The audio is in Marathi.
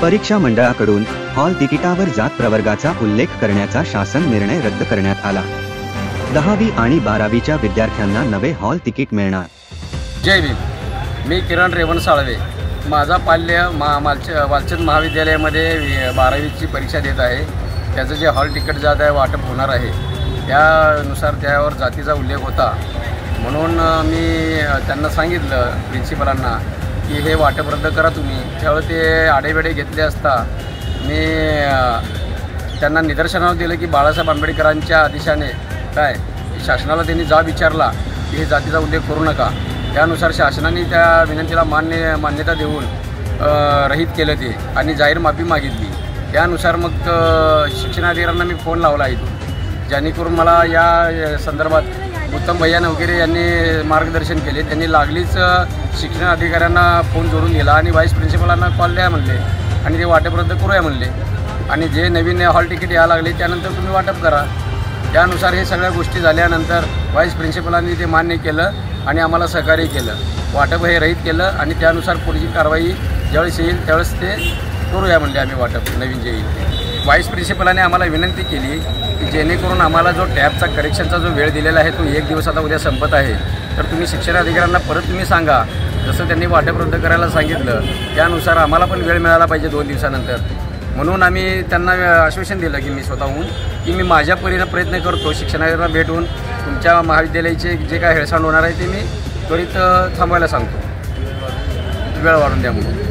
परीक्षा मंडळाकडून हॉल तिकिटावर जात प्रवर्गाचा उल्लेख करण्याचा शासन निर्णय रद्द करण्यात आला। 10वी आणि 12वीच्या विद्यार्थ्यांना नवे हॉल तिकीट मिळणार। जय भीम। मी किरण रेवण साळवे। माझा पाल्य वालचंद महाविद्यालयामध्ये 12वीची परीक्षा देत आहे। त्याचं जे हॉल तिकीट जात आहे वाटप होणार आहे, त्यानुसार त्यावर जातीचा उल्लेख होता, म्हणून मी त्यांना सांगितलं प्रिन्सिपलांना की हे वाटप रद्द करा तुम्ही। त्यावेळी ते आडेवेडे घेतले असता मी त्यांना निदर्शनावर दिलं की बाळासाहेब आंबेडकरांच्या आदेशाने काय शासनाला त्यांनी जाब विचारला की हे जातीचा उल्लेख करू नका, त्यानुसार शासनाने त्या विनंतीला मान्यता देऊन रहित केलं ते आणि जाहीर माफी मागितली। त्यानुसार मग शिक्षणाधिकाऱ्यांना मी फोन लावला इथून, जेणेकरून मला या संदर्भात उत्तम भैया वगैरे यांनी मार्गदर्शन केले। त्यांनी लागलीच शिक्षण अधिकाऱ्यांना फोन जोडून दिला आणि व्हाईस प्रिन्सिपलांना कॉल द्या म्हणले आणि ते वाटप रद्द करूया म्हणले आणि जे नवीन हॉल तिकीट यायला लागले त्यानंतर तुम्ही वाटप करा। त्यानुसार हे सगळ्या गोष्टी झाल्यानंतर व्हाईस प्रिन्सिपलांनी ते मान्य केलं आणि आम्हाला सहकार्य केलं, वाटप हे रहित केलं आणि त्यानुसार पुढची कारवाई ज्यावेळेस येईल त्यावेळेस ते करूया म्हणले आम्ही वाटप नवीन जे येईल। व्हाईस प्रिन्सिपलाने आम्हाला विनंती केली की जेणेकरून आम्हाला जो टॅबचा करेक्शनचा जो वेळ दिलेला आहे तो 1 दिवस आता उद्या संपत आहे, तर तुम्ही शिक्षण अधिकाऱ्यांना परत तुम्ही सांगा, जसं त्यांनी वाटप रद्द करायला सांगितलं त्यानुसार आम्हाला पण वेळ मिळाला पाहिजे 2 दिवसानंतर। म्हणून आम्ही त्यांना आश्वासन दिलं की मी स्वतःहून की मी माझ्या परीने प्रयत्न करतो शिक्षणाधिकाऱ्यांना भेटून तुमच्या महाविद्यालयाचे जे काय हेळसांड होणार आहे ते मी त्वरित थांबवायला सांगतो, वेळ वाढून द्या म्हणून।